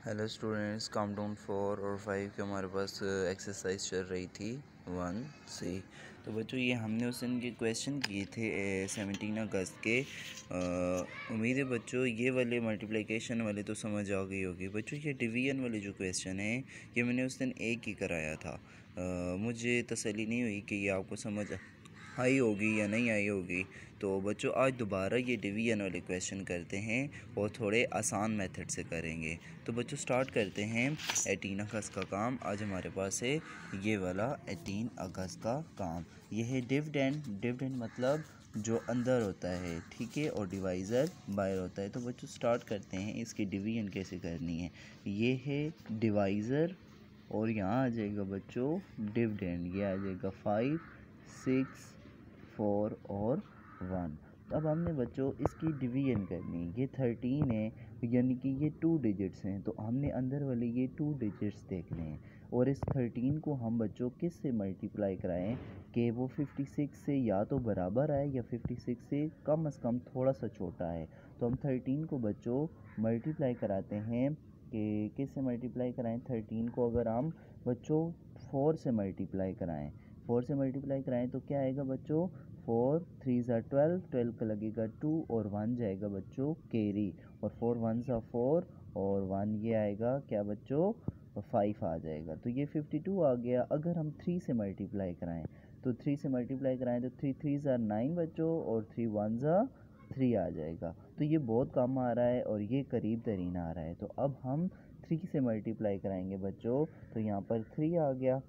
Hello students, countdown 4 और 5 के हमारे पास एक्सरसाइज चल रही थी 1 से। तो बच्चों ये हमने उस दिन के क्वेश्चन किए थे 17 अगस्त के। उम्मीद है बच्चों ये वाले मल्टीप्लिकेशन वाले तो समझ आ गई होगी। बच्चों ये डिवीजन वाले जो क्वेश्चन है ये मैंने उस दिन एक ही कराया था। मुझे तसल्ली नहीं हुई कि ये आपको समझ आई होगी या नहीं आई होगी। तो बच्चों आज दोबारा ये डिवीजन वाले क्वेश्चन करते हैं और थोड़े आसान मेथड से करेंगे। तो बच्चों स्टार्ट करते हैं 18 अगस्त का काम। आज हमारे पास है ये वाला 18 अगस्त का काम। ये है डिविडेंड मतलब जो अंदर होता है, ठीक है, और डिवाइज़र बाहर होता है। तो बच्चों स्टार्ट करते हैं इसकी डिवीजन कैसे करनी है। ये है डिवाइज़र और यहाँ आ जाएगा बच्चों डिविडेंड। ये आ जाएगा 5, 6, 4 और 1। अब हमने बच्चों इसकी डिवीजन करनी है। ये 13 है यानी कि ये 2 डिजिट्स हैं, तो हमने अंदर वाले ये 2 डिजिट्स देखने हैं। और इस 13 को हम बच्चों किस से मल्टीप्लाई कराएं कि वो 56 से या तो बराबर आए या 56 से कम थोड़ा सा छोटा है। तो हम 13 को बच्चों मल्टीप्लाई कराते हैं कि किस से मल्टीप्लाई कराएं। 13 को अगर हम बच्चों 4 से मल्टीप्लाई कराएं, 4 से मल्टीप्लाई कराएं तो क्या आएगा बच्चों, 4 3 ज़ा 12, 12 का लगेगा 2 और 1 जाएगा बच्चों कैरी, और 4 1 ज़ा 4 और 1 ये आएगा क्या बच्चों 5 आ जाएगा। तो ये 52 आ गया। अगर हम 3 से मल्टीप्लाई कराएं तो 3 से मल्टीप्लाई कराएं तो 3 3 ज़ा 9 बच्चों और 3 1 ज़ा 3 आ जाएगा। तो ये बहुत कम आ रहा है और ये करीब तरीन आ रहा है। तो अब हम 3 से मल्टीप्लाई कराएंगे बच्चों, तो यहाँ पर 3 आ गया।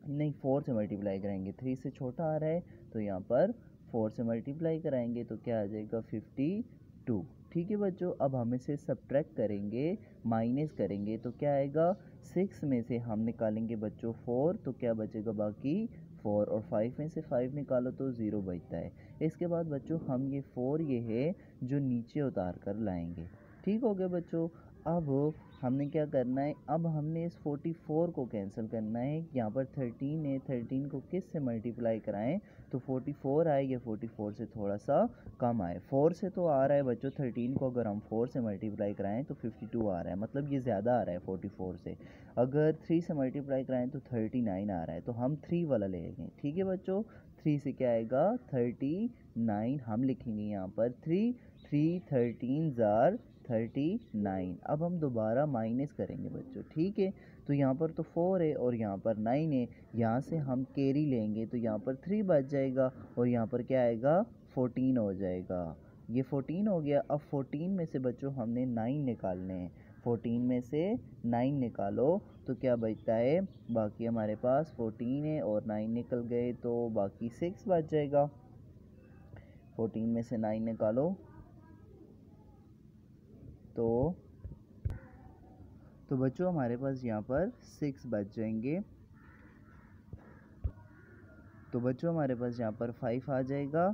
नहीं, 4 से मल्टीप्लाई कराएंगे, 3 से छोटा आ रहा है तो यहाँ पर 4 से मल्टीप्लाई कराएंगे तो क्या आ जाएगा 52। ठीक है बच्चों, अब हम इसे सब्ट्रैक्ट करेंगे, माइनस करेंगे तो क्या आएगा, 6 में से हम निकालेंगे बच्चों 4 तो क्या बचेगा बाकी 4, और 5 में से 5 निकालो तो 0 बचता है। इसके बाद बच्चों हम ये 4 ये है जो नीचे उतार कर लाएंगे। ठीक हो गया बच्चों। अब हमने क्या करना है, अब हमने इस 44 को कैंसिल करना है। यहाँ पर 13 है, 13 को किस से मल्टीप्लाई कराएं तो 44 आए या 44 से थोड़ा सा कम आए। 4 से तो आ रहा है बच्चों, 13 को अगर हम 4 से मल्टीप्लाई कराएं तो 52 आ रहा है, मतलब ये ज़्यादा आ रहा है 44 से। अगर 3 से मल्टीप्लाई कराएं तो 39 आ रहा है, तो हम 3 वाला ले लेंगे। ठीक है बच्चों, 3 से क्या आएगा 39, हम लिखेंगे यहाँ पर 3 3 13 ज़ार 39। अब हम दोबारा माइनस करेंगे बच्चों, ठीक है। तो यहाँ पर तो 4 है और यहाँ पर 9 है, यहाँ से हम कैरी लेंगे तो यहाँ पर 3 बच जाएगा और यहाँ पर क्या आएगा 14 हो जाएगा। ये 14 हो गया। अब 14 में से बच्चों हमने 9 निकालने हैं। 14 में से 9 निकालो तो क्या बचता है, बाकी हमारे पास 14 है और 9 निकल गए तो बाकी 6 बच जाएगा। 14 में से 9 निकालो तो बच्चों हमारे पास यहाँ पर 6 बच जाएंगे। तो बच्चों हमारे पास यहाँ पर 5 आ जाएगा।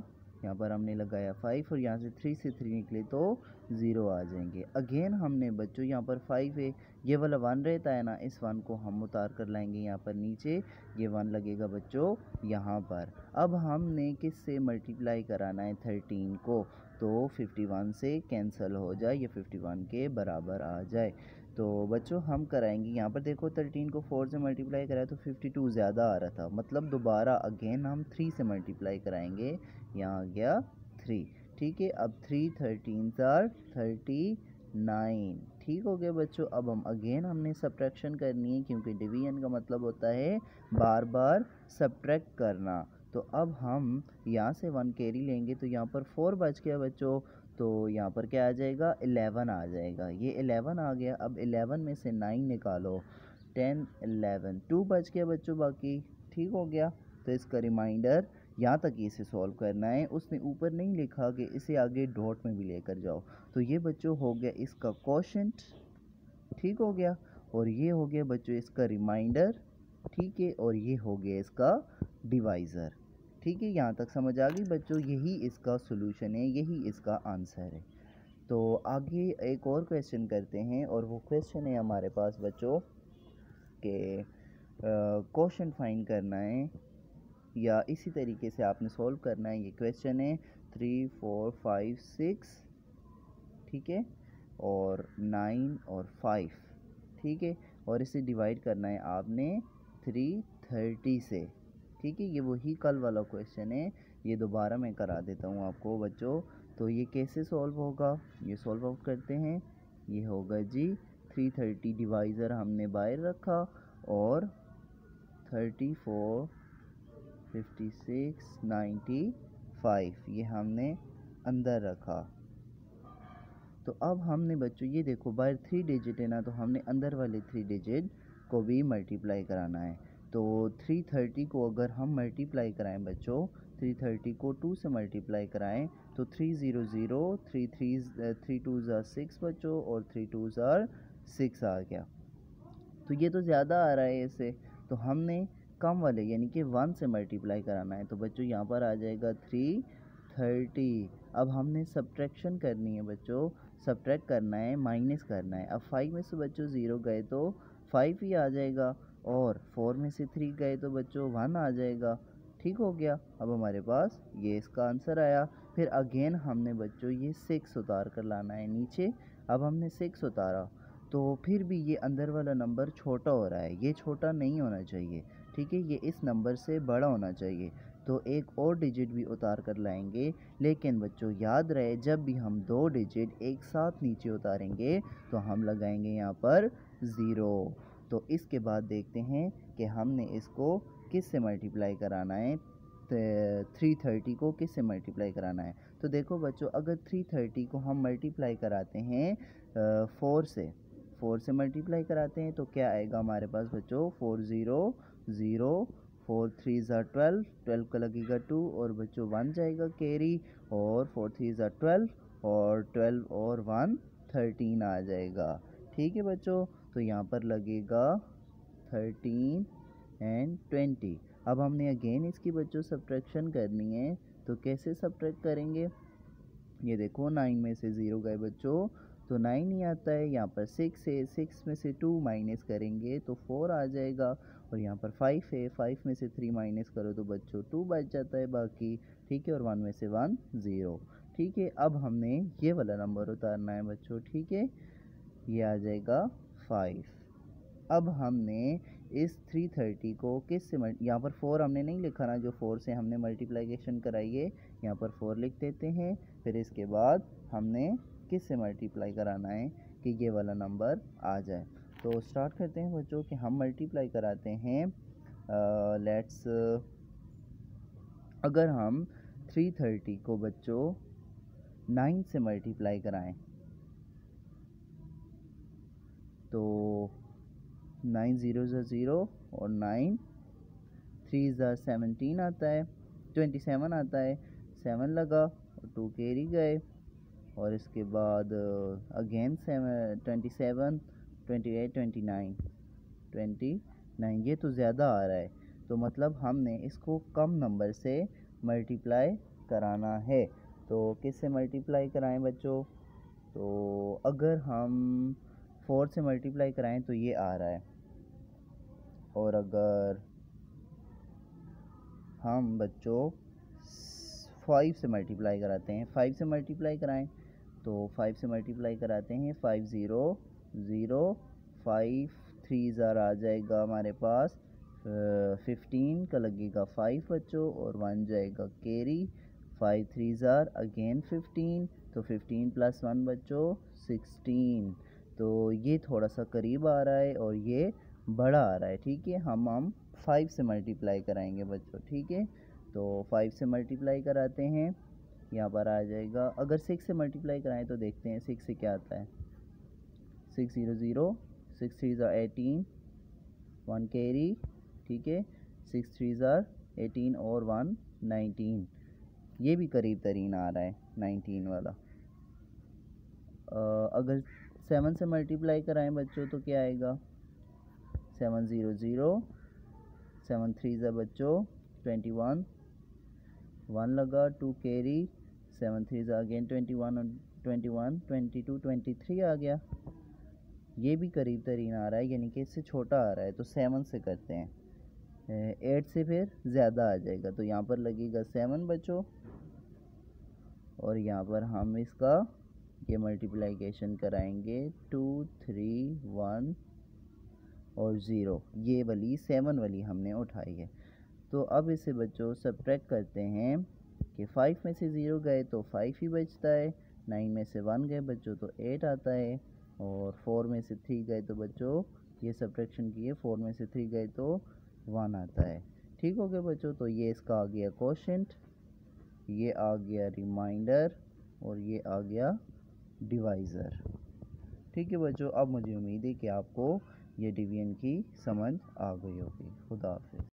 यहाँ पर हमने लगाया 5 और यहाँ से 3 से 3 निकले तो 0 आ जाएंगे। अगेन हमने बच्चों यहाँ पर 5 है, ये वाला 1 रहता है ना, इस 1 को हम उतार कर लाएंगे यहाँ पर नीचे, ये 1 लगेगा बच्चों यहाँ पर। अब हमने किस से मल्टीप्लाई कराना है 13 को, तो 51 से कैंसिल हो जाए, ये 51 के बराबर आ जाए। तो बच्चों हम कराएंगे यहाँ पर, देखो 13 को 4 से मल्टीप्लाई कराया तो 52 ज़्यादा आ रहा था, मतलब दोबारा अगेन हम 3 से मल्टीप्लाई कराएंगे। यहाँ आ गया 3, ठीक है। अब 3 13 ज़ार 39, ठीक हो गया बच्चों। अब हम अगेन हमने सब्ट्रैक्शन करनी है, क्योंकि डिवीजन का मतलब होता है बार बार सब्ट्रैक्ट करना। तो अब हम यहाँ से 1 कैरी लेंगे तो यहाँ पर 4 बच गया बच्चों, तो यहाँ पर क्या आ जाएगा 11 आ जाएगा। ये 11 आ गया। अब 11 में से 9 निकालो, 10 11 2 बच गया बच्चों बाकी। ठीक हो गया। तो इसका रिमाइंडर यहाँ तक इसे सॉल्व करना है। उसने ऊपर नहीं लिखा कि इसे आगे डॉट में भी लेकर जाओ। तो ये बच्चों हो गया इसका क्वोशंट, ठीक हो गया। और ये हो गया बच्चों इसका रिमाइंडर, ठीक है। और ये हो गया इसका डिवाइज़र, ठीक है। यहाँ तक समझ आ गई बच्चों, यही इसका सोल्यूशन है, यही इसका आंसर है। तो आगे एक और क्वेश्चन करते हैं, और वो क्वेश्चन है हमारे पास बच्चों के क्वेश्चन फाइंड करना है या इसी तरीके से आपने सॉल्व करना है। ये क्वेश्चन है 3 4 5 6, ठीक है। और 9 और 5, ठीक है। और इसे डिवाइड करना है आपने 330 से, ठीक है। ये वही कल वाला क्वेश्चन है, ये दोबारा मैं करा देता हूँ आपको बच्चों। तो ये कैसे सॉल्व होगा, ये सॉल्व आउट करते हैं। ये होगा जी 330 डिवाइज़र हमने बाहर रखा और 34, 56, 95 ये हमने अंदर रखा। तो अब हमने बच्चों ये देखो बाहर 3 डिजिट है ना, तो हमने अंदर वाले 3 डिजिट को भी मल्टीप्लाई कराना है। तो 330 को अगर हम मल्टीप्लाई कराएं बच्चों, 330 को 2 से मल्टीप्लाई कराएं तो 300, 3 2 6 बच्चों और 3 2 6 आ गया। तो ये तो ज़्यादा आ रहा है ऐसे, तो हमने कम वाले यानी कि 1 से मल्टीप्लाई कराना है। तो बच्चों यहाँ पर आ जाएगा 330। अब हमने सब्ट्रैक्शन करनी है बच्चों, सब्ट्रैक्ट करना है, माइनस करना है। अब 5 में से बच्चों 0 गए तो 5 ही आ जाएगा, और 4 में से 3 गए तो बच्चों 1 आ जाएगा। ठीक हो गया। अब हमारे पास ये इसका आंसर आया। फिर अगेन हमने बच्चों ये 6 उतार कर लाना है नीचे। अब हमने 6 उतारा तो फिर भी ये अंदर वाला नंबर छोटा हो रहा है, ये छोटा नहीं होना चाहिए, ठीक है। ये इस नंबर से बड़ा होना चाहिए। तो एक और डिजिट भी उतार कर लाएंगे, लेकिन बच्चों याद रहे जब भी हम 2 डिजिट एक साथ नीचे उतारेंगे तो हम लगाएंगे यहाँ पर 0। तो इसके बाद देखते हैं कि हमने इसको किस से मल्टीप्लाई कराना है, 330 को किस से मल्टीप्लाई कराना है। तो देखो बच्चों अगर 330 को हम मल्टीप्लाई कराते हैं 4 से मल्टीप्लाई कराते हैं तो क्या आएगा हमारे पास बच्चों, 4 0 0, 4 3 12, 12 का लगेगा 2 और बच्चों 1 जाएगा कैरी, और 4 3 12 और 12 और 1 13 आ जाएगा। ठीक है बच्चों, तो यहाँ पर लगेगा 13 एंड 20। अब हमने अगेन इसकी बच्चों सब्ट्रैक्शन करनी है, तो कैसे सब्ट्रैक्ट करेंगे। ये देखो 9 में से 0 गए बच्चों तो 9 ही आता है। यहाँ पर 6 है, 6 में से 2 माइनस करेंगे तो 4 आ जाएगा। और यहाँ पर 5 है, 5 में से 3 माइनस करो तो बच्चों 2 बच जाता है बाकी, ठीक है। और 1 में से 1 0, ठीक है। अब हमने ये वाला नंबर उतारना है बच्चों, ठीक है। ये आ जाएगा 5। अब हमने इस 330 को किस से यहाँ पर 4 हमने नहीं लिखा ना, जो 4 से हमने मल्टीप्लिकेशन कराई है, यहाँ पर 4 लिख देते हैं। फिर इसके बाद हमने किस से मल्टीप्लाई कराना है कि ये वाला नंबर आ जाए। तो स्टार्ट करते हैं बच्चों कि हम मल्टीप्लाई कराते हैं। लेट्स अगर हम 330 को बच्चों 9 से मल्टीप्लाई कराएं तो 9 0 0 और 9 3 17 आता है, 27 आता है, 7 लगा और 2 कैरी गए। और इसके बाद अगेन 27, 28, 29, ये तो ज़्यादा आ रहा है, तो मतलब हमने इसको कम नंबर से मल्टीप्लाई कराना है। तो किससे मल्टीप्लाई कराएं बच्चों, तो अगर हम 4 से मल्टीप्लाई कराएं तो ये आ रहा है, और अगर हम बच्चों 5 से मल्टीप्लाई कराते हैं, 5 से मल्टीप्लाई कराएं तो 5 से मल्टीप्लाई कराते हैं 5 0 0, 5 3 ज़ार आ जाएगा हमारे पास 15 का लगेगा 5 बच्चों और 1 जाएगा कैरी, 5 3 ज़ार अगेन 15, तो 15 प्लस 1 बच्चों 16। तो ये थोड़ा सा करीब आ रहा है और ये बड़ा आ रहा है, ठीक है। हम 5 से मल्टीप्लाई कराएंगे बच्चों, ठीक है। तो 5 से मल्टीप्लाई कराते हैं, यहाँ पर आ जाएगा। अगर 6 से मल्टीप्लाई कराएं तो देखते हैं 6 से क्या आता है, 6 0 0, 6 3 ज़ार 18, 1 कैरी, ठीक है। 6 3 ज़ार 18 और 1 19, ये भी करीब तरीन आ रहा है 19 वाला। अगर 7 से मल्टीप्लाई कराएं बच्चों तो क्या आएगा, 7 0 0, 7 3 ज़ार बच्चों 21, 1 लगा 2 कैरी, 7 3 ज़ार अगेन 21 और 21 22 23 आ गया। ये भी करीब तरीन आ रहा है, यानी कि इससे छोटा आ रहा है। तो 7 से करते हैं, 8 से फिर ज़्यादा आ जाएगा, तो यहाँ पर लगेगा 7 बच्चों, और यहाँ पर हम इसका ये मल्टीप्लिकेशन कराएंगे 2 3 1 और 0, ये वाली 7 वाली हमने उठाई है। तो अब इसे बच्चों सब्ट्रैक्ट करते हैं कि 5 में से 0 गए तो 5 ही बचता है, 9 में से 1 गए बच्चों तो 8 आता है, और 4 में से 3 गए तो बच्चों ये सब्ट्रैक्शन किए 4 में से 3 गए तो 1 आता है। ठीक हो गया बच्चों। तो ये इसका आ गया कोशेंट, ये आ गया रिमाइंडर, और ये आ गया डिवाइज़र। ठीक है बच्चों, अब मुझे उम्मीद है कि आपको ये डिवीजन की समझ आ गई होगी। खुदा हाफिज़।